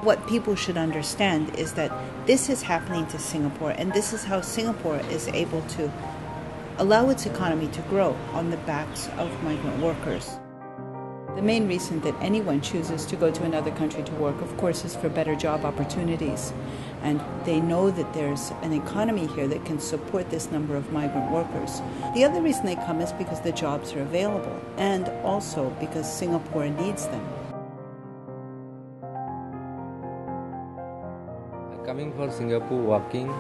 What people should understand is that this is happening to Singapore, and this is how Singapore is able to allow its economy to grow on the backs of migrant workers. The main reason that anyone chooses to go to another country to work, of course, is for better job opportunities. And they know that there's an economy here that can support this number of migrant workers. The other reason they come is because the jobs are available, and also because Singapore needs them. Coming for Singapore working,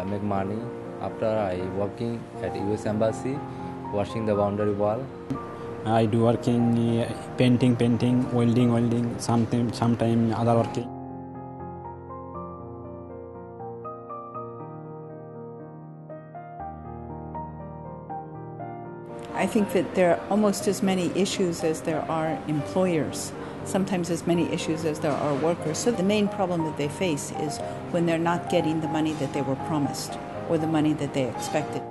make money. After I working at US Embassy, washing the boundary wall. I do working painting, welding, sometime other working. I think that there are almost as many issues as there are employers, sometimes as many issues as there are workers. So the main problem that they face is when they're not getting the money that they were promised or the money that they expected.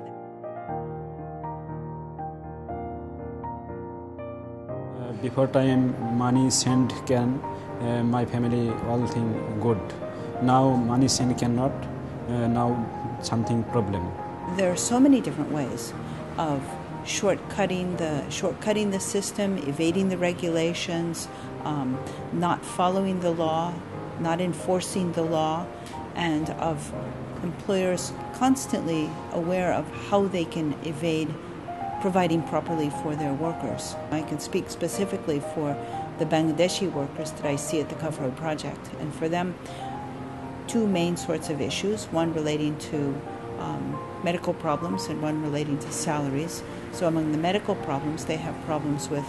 Before time money sent can my family all thing good. Now money sent cannot. Now something problem. There are so many different ways of shortcutting the system, evading the regulations, not following the law, not enforcing the law, and of employers constantly aware of how they can evade providing properly for their workers. I can speak specifically for the Bangladeshi workers that I see at the Cutaways project, and for them, two main sorts of issues, one relating to medical problems and one relating to salaries. So among the medical problems, they have problems with,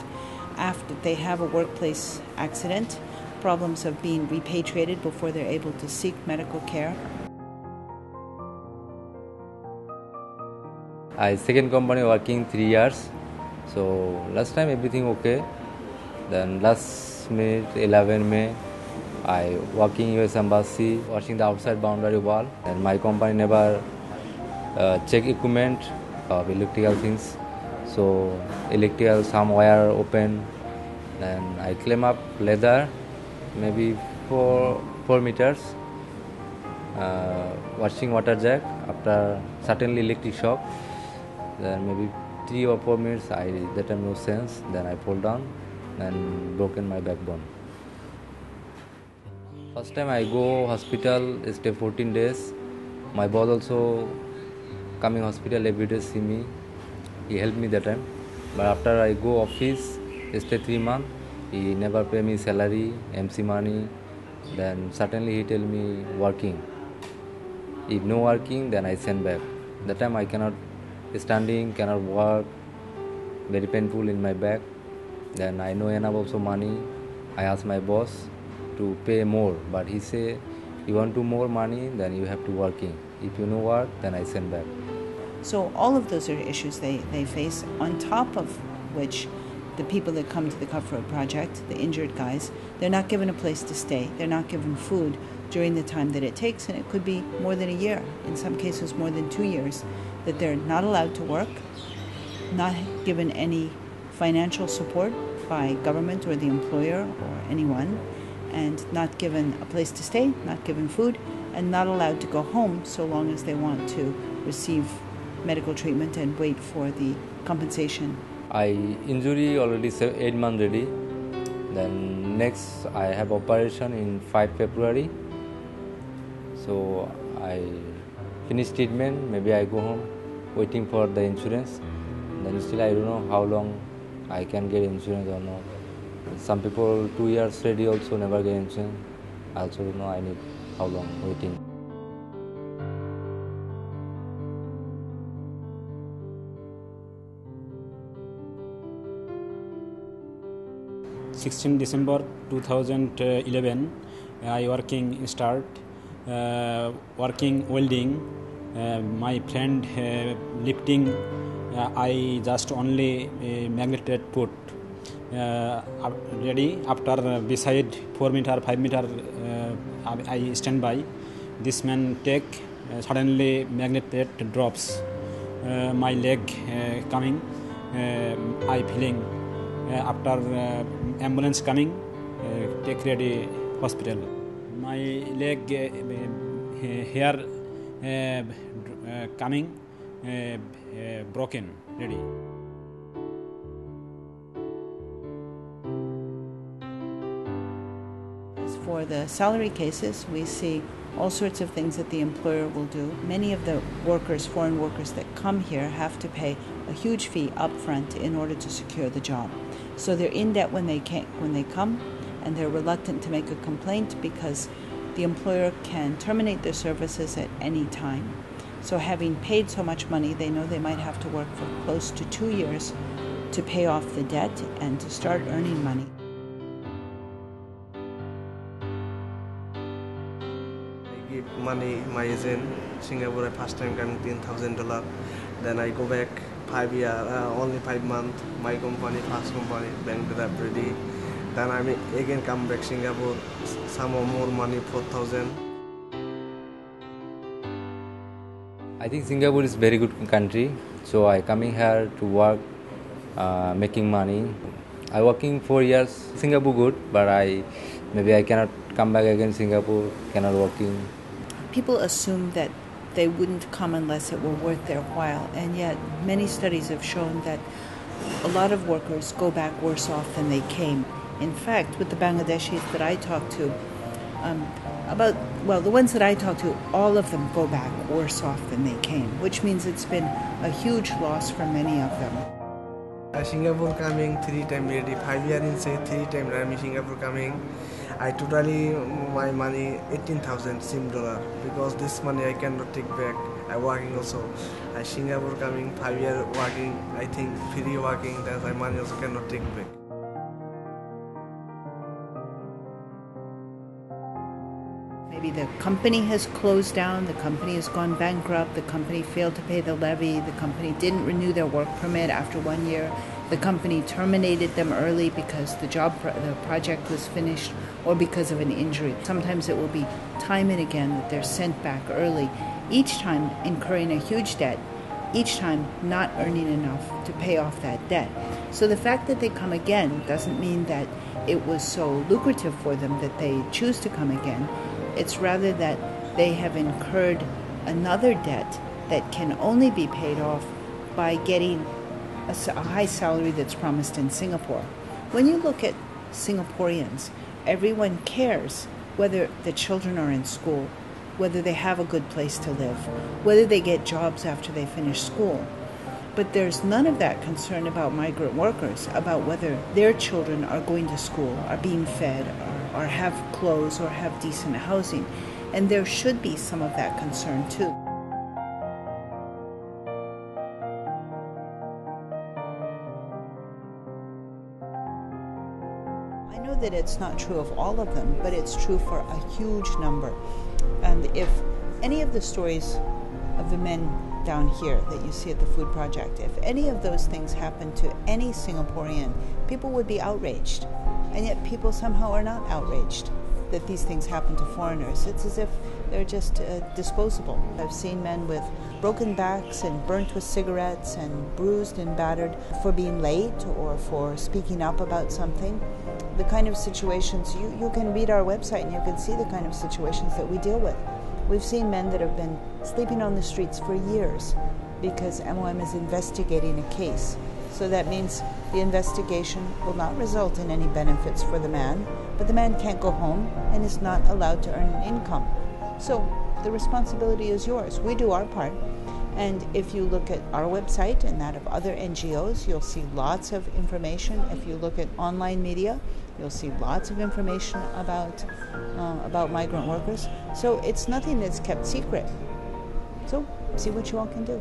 after they have a workplace accident, problems of being repatriated before they're able to seek medical care. I second company working 3 years. So last time everything okay. Then last May, 11 May, I working US Embassy, washing the outside boundary wall. And my company never check equipment of electrical things. So electrical, some wire open. Then I climb up ladder, maybe 4 meters. Washing water jack after suddenly electric shock. Then maybe 3 or 4 minutes, that time no sense. Then I fall down and broken my backbone. First time I go hospital, stay 14 days. My boss also coming hospital every day see me. He helped me that time. But after I go office, stay 3 months. He never pay me salary, MC money. Then suddenly he tell me working. If no working, then I send back. That time I cannot standing, cannot walk, very painful in my back. Then I know enough also money. I ask my boss to pay more, but he say, you want to more money, then you have to working. If you no work, then I send back. So all of those are issues they face, on top of which the people that come to the Cutaways project, the injured guys, they're not given a place to stay. They're not given food during the time that it takes, and it could be more than a year, in some cases more than 2 years, that they're not allowed to work, not given any financial support by government or the employer or anyone, and not given a place to stay, not given food, and not allowed to go home so long as they want to receive medical treatment and wait for the compensation. I injury already 8 months ready. Then next I have operation in 5 February. So I finish treatment, maybe I go home, waiting for the insurance. Then still I don't know how long I can get insurance or not. Some people 2 years ready also never get insurance. I also don't know I need how long waiting. December 2011, I working start, working welding. My friend lifting, I just only magneted put ready. After beside 4 meter, 5 meter, I stand by. This man take suddenly magnet plate drops. My leg coming, I feeling after ambulance coming, take ready hospital. My leg here coming broken ready. For the salary cases, we see all sorts of things that the employer will do. Many of the workers, foreign workers that come here, have to pay a huge fee up front in order to secure the job. So they're in debt when they come, and they're reluctant to make a complaint because the employer can terminate their services at any time. So having paid so much money, they know they might have to work for close to 2 years to pay off the debt and to start earning money. Give money my agent Singapore. I first time coming $10,000. Then I go back 5 year, only 5 months. My company, first company, bankrupt ready. Then I again come back Singapore. Some more money, 4,000. I think Singapore is very good country, so I coming here to work, making money. I working 4 years. Singapore good, but maybe I cannot come back again. Singapore cannot working. People assume that they wouldn't come unless it were worth their while, and yet many studies have shown that a lot of workers go back worse off than they came. In fact, with the Bangladeshis that I talk to, the ones that I talk to, all of them go back worse off than they came, which means it's been a huge loss for many of them. Singapore coming 3 times ready. 5 years in say 3 times I'm Singapore coming. I totally my money 18,000 Sim dollar because this money I cannot take back. I working also. I Singapore coming 5 years working. I think free working. That my money also cannot take back. Maybe the company has closed down, the company has gone bankrupt, the company failed to pay the levy, the company didn't renew their work permit after 1 year, the company terminated them early because the project was finished or because of an injury. Sometimes it will be time and again that they're sent back early, each time incurring a huge debt, each time not earning enough to pay off that debt. So the fact that they come again doesn't mean that it was so lucrative for them that they choose to come again. It's rather that they have incurred another debt that can only be paid off by getting a high salary that's promised in Singapore. When you look at Singaporeans, everyone cares whether the children are in school, whether they have a good place to live, whether they get jobs after they finish school. But there's none of that concern about migrant workers, about whether their children are going to school, are being fed, or have clothes, or have decent housing. And there should be some of that concern too. I know that it's not true of all of them, but it's true for a huge number. And if any of the stories of the men down here that you see at the food project, if any of those things happen to any Singaporean, people would be outraged. And yet people somehow are not outraged that these things happen to foreigners. It's as if they're just disposable. I've seen men with broken backs and burnt with cigarettes and bruised and battered for being late or for speaking up about something. The kind of situations, you can read our website and you can see the kind of situations that we deal with. We've seen men that have been sleeping on the streets for years because MOM is investigating a case. So that means the investigation will not result in any benefits for the man, but the man can't go home and is not allowed to earn an income. So the responsibility is yours. We do our part. And if you look at our website and that of other NGOs, you'll see lots of information. If you look at online media, you'll see lots of information about migrant workers. So it's nothing that's kept secret. So see what you all can do.